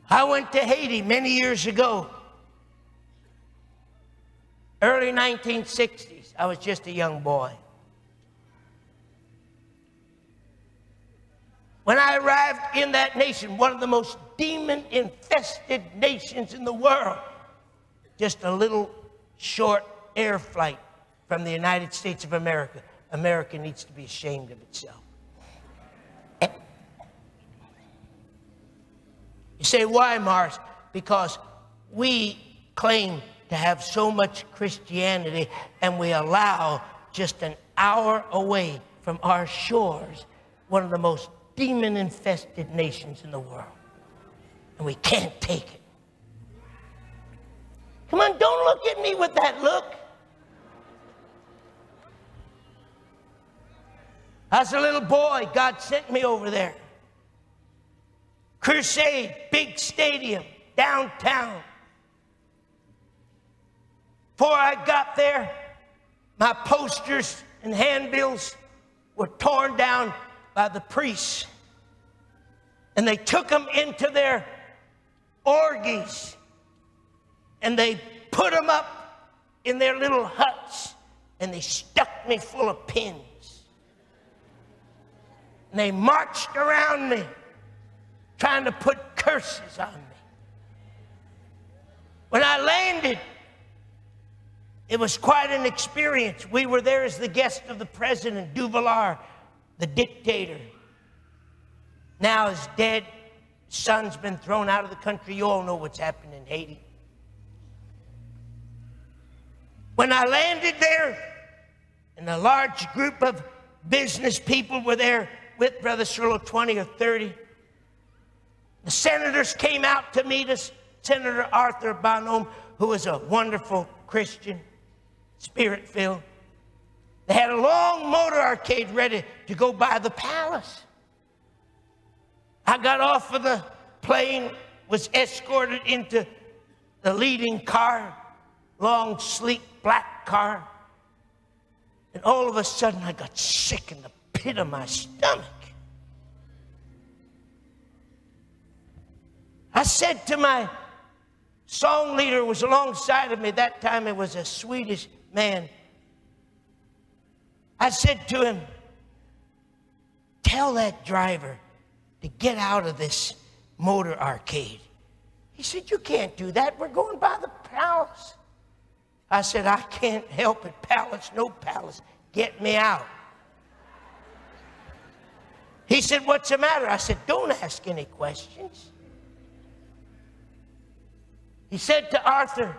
I went to Haiti many years ago, early 1960s. I was just a young boy. When I arrived in that nation, one of the most demon-infested nations in the world, just a little short air flight from the United States of America. America needs to be ashamed of itself. You say, why, Morris? Because we claim to have so much Christianity, and we allow just an hour away from our shores one of the most demon-infested nations in the world. And we can't take it. Come on, don't look at me with that look. As a little boy, God sent me over there. Crusade, big stadium, downtown. Before I got there, my posters and handbills were torn down by the priests. And they took them into their orgies. And they put them up in their little huts. And they stuck me full of pins. And they marched around me, trying to put curses on me. When I landed, it was quite an experience. We were there as the guest of the president, Duvalier, the dictator. Now is dead. Son's been thrown out of the country. You all know what's happened in Haiti. When I landed there, and a large group of business people were there with Brother Cerullo, 20 or 30. The senators came out to meet us. Senator Arthur Bonhomme, who was a wonderful Christian, spirit-filled. They had a long motor arcade ready to go by the palace. I got off of the plane, was escorted into the leading car, long, sleek, black car. And all of a sudden, I got sick in the pit of my stomach. I said to my song leader who was alongside of me, that time it was a Swedish man. I said to him, tell that driver to get out of this motor arcade. He said, you can't do that. We're going by the palace. I said, I can't help it. Palace, no palace. Get me out. He said, what's the matter? I said, don't ask any questions. He said to Arthur,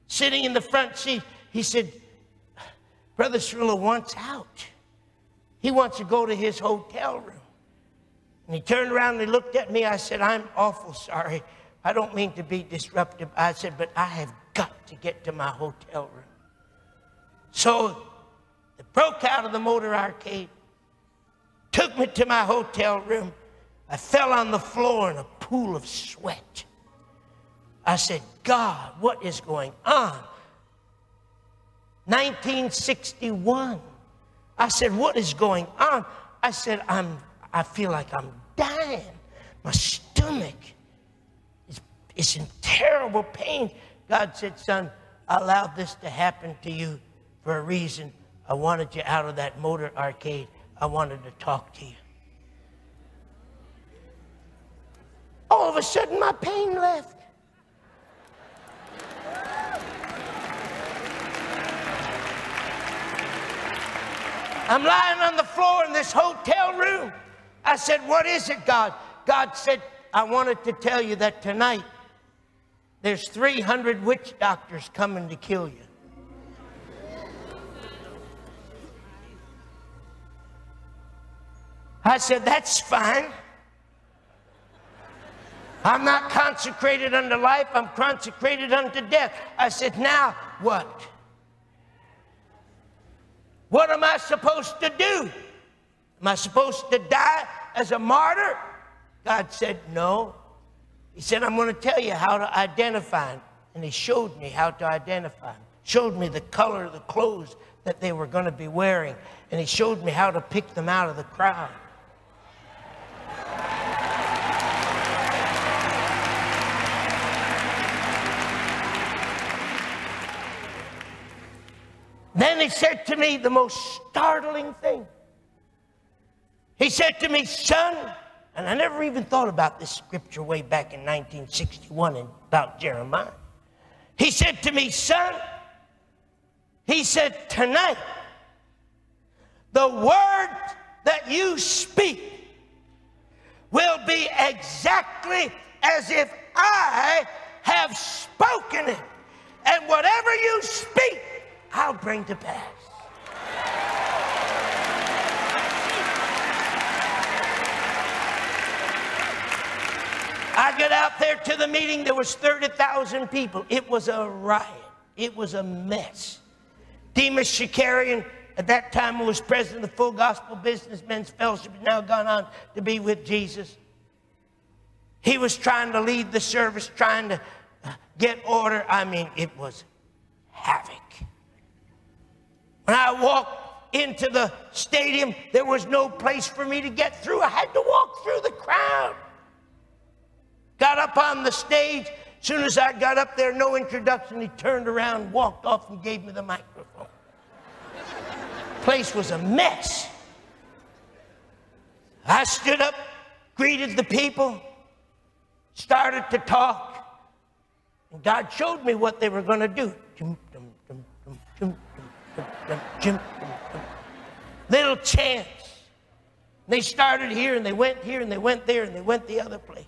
sitting in the front seat, he said, Brother Cerullo wants out. He wants to go to his hotel room. And he turned around and he looked at me. I said, I'm awful sorry. I don't mean to be disruptive. I said, but I have got to get to my hotel room. So they broke out of the motor arcade, took me to my hotel room. I fell on the floor in a pool of sweat. I said, God, what is going on? 1961. I said, what is going on? I said, I feel like I'm dying. My stomach is in terrible pain. God said, son, I allowed this to happen to you for a reason. I wanted you out of that motor arcade. I wanted to talk to you. All of a sudden, my pain left. I'm lying on the floor in this hotel room. I said, what is it, God? God said, I wanted to tell you that tonight there's 300 witch doctors coming to kill you. I said, that's fine. I'm not consecrated unto life. I'm consecrated unto death. I said, now what? What am I supposed to do? Am I supposed to die as a martyr? God said, no. He said, I'm going to tell you how to identify him. And he showed me how to identify him. Showed me the color of the clothes that they were going to be wearing. And he showed me how to pick them out of the crowd. Then he said to me the most startling thing. He said to me, son, and I never even thought about this scripture way back in 1961 about Jeremiah. He said to me, son, he said, tonight, the word that you speak will be exactly as if I have spoken it. And whatever you speak, I'll bring to pass. I got out there to the meeting. There was 30,000 people. It was a riot. It was a mess. Demas Shakarian, at that time, who was president of the Full Gospel Businessmen's Fellowship, has now gone on to be with Jesus. He was trying to lead the service, trying to get order. I mean, it was havoc. When I walked into the stadium, there was no place for me to get through. I had to walk through the crowd. Got up on the stage. As soon as I got up there, no introduction, he turned around, walked off, and gave me the microphone. The place was a mess. I stood up, greeted the people, started to talk, and God showed me what they were going to do. Little chants. They started here, and they went here, and they went there, and they went the other place.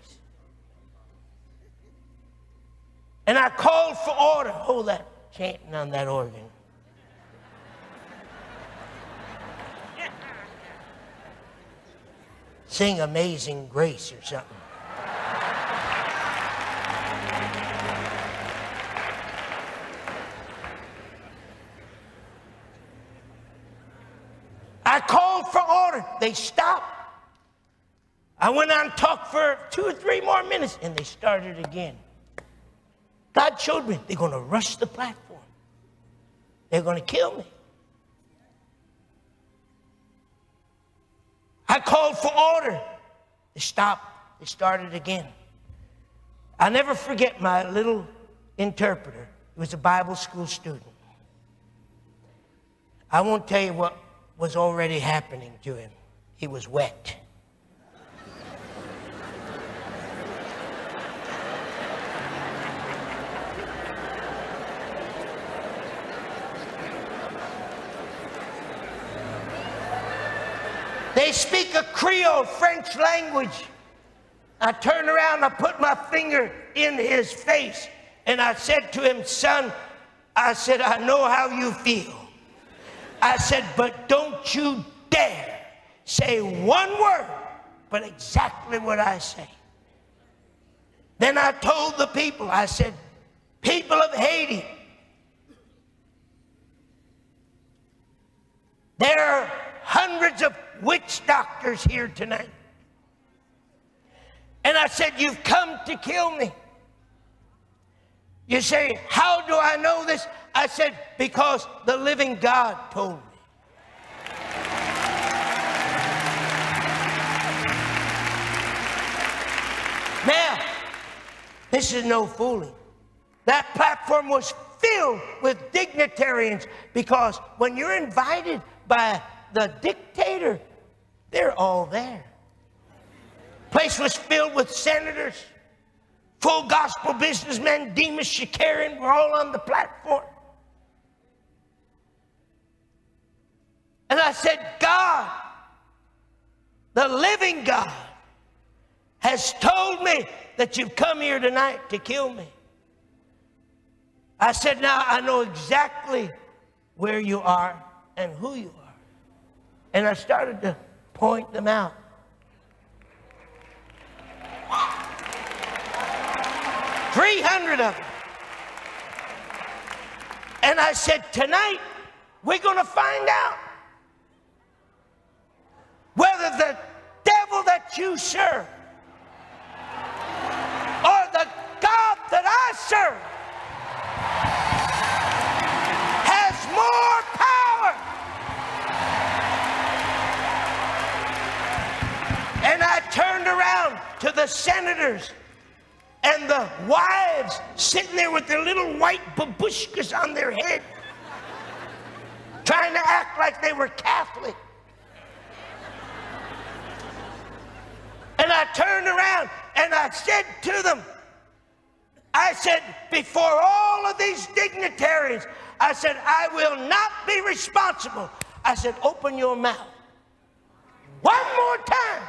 And I called for order. Hold that chanting on that organ. Sing Amazing Grace or something. I called for order. They stopped. I went on and talked for 2 or 3 more minutes, and they started again. God showed me they're going to rush the platform. They're going to kill me. I called for order. They stopped. They started again. I'll never forget my little interpreter. He was a Bible school student. I won't tell you what was already happening to him. He was wet. They speak a Creole French language. I turned around, I put my finger in his face, and I said to him, son, I said, I know how you feel. I said, but don't you dare say one word, but exactly what I say. Then I told the people, I said, people of Haiti, there are hundreds of witch doctors here tonight. And I said, you've come to kill me. You say, how do I know this? I said, because the living God told me. Now, this is no fooling. That platform was filled with dignitarians, because when you're invited by the dictator, they're all there. Place was filled with senators, full gospel businessmen, Demas Shakarian were all on the platform. And I said, God, the living God, has told me that you've come here tonight to kill me. I said, now I know exactly where you are and who you are. And I started to point them out. Wow. 300 of them. And I said, tonight, we're going to find out whether the devil that you serve or the God that I serve has more power. And I turned around to the senators and the wives sitting there with their little white babushkas on their head. trying to act like they were Catholic. And I turned around and I said to them, I said, before all of these dignitaries, I said, I will not be responsible. I said, open your mouth one more time.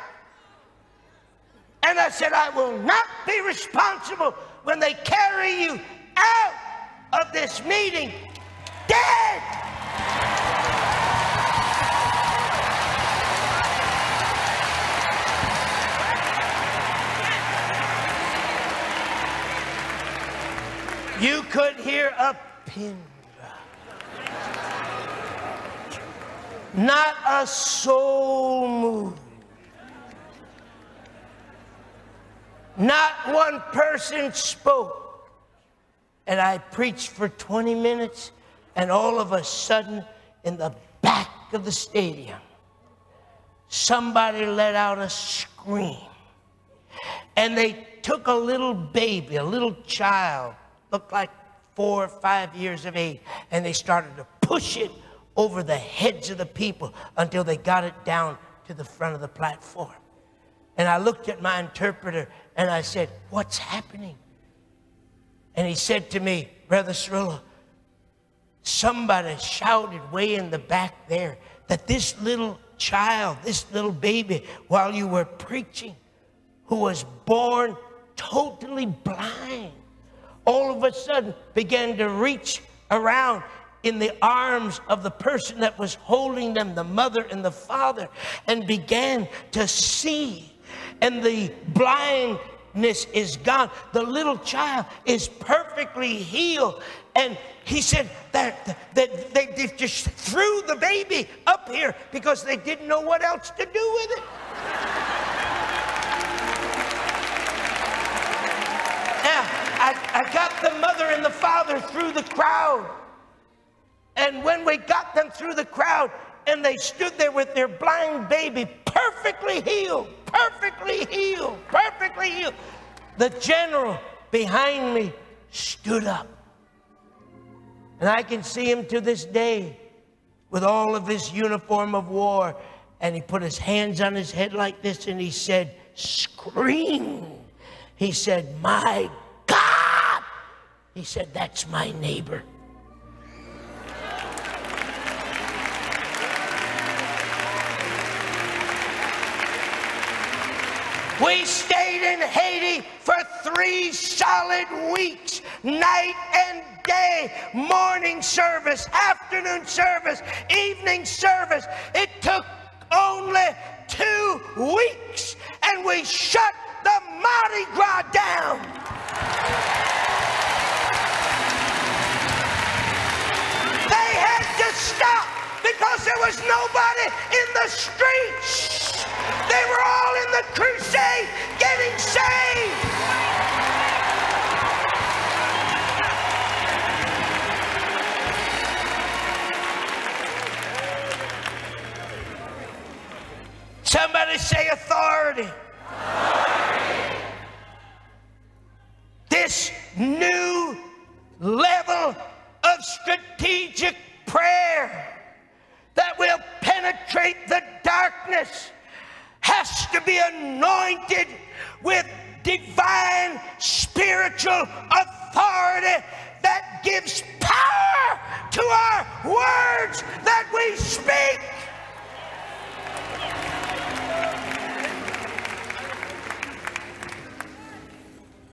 And I said, I will not be responsible when they carry you out of this meeting dead. You could hear a pin drop. Not a soul moved. Not one person spoke. And I preached for 20 minutes, and all of a sudden, in the back of the stadium, somebody let out a scream. And they took a little baby, a little child, looked like 4 or 5 years of age, and they started to push it over the heads of the people until they got it down to the front of the platform. And I looked at my interpreter and I said, what's happening? And he said to me, Brother Cerullo, somebody shouted way in the back there that this little child, this little baby, while you were preaching, who was born totally blind, all of a sudden began to reach around in the arms of the person that was holding them, the mother and the father, and began to see. And the blindness is gone. The little child is perfectly healed. And he said that they just threw the baby up here because they didn't know what else to do with it. I got the mother and the father through the crowd. And when we got them through the crowd and they stood there with their blind baby, perfectly healed, perfectly healed, perfectly healed, the general behind me stood up. And I can see him to this day with all of his uniform of war. And he put his hands on his head like this and he said, scream. He said, my God. He said, that's my neighbor. We stayed in Haiti for 3 solid weeks, night and day, morning service, afternoon service, evening service. It took only 2 weeks, and we shut the Mardi Gras down. They had to stop because there was nobody in the streets. They were all in the crusade getting saved. Somebody say authority. Authority. This new level of strategic prayer that will penetrate the darkness has to be anointed with divine spiritual authority that gives power to our words that we speak.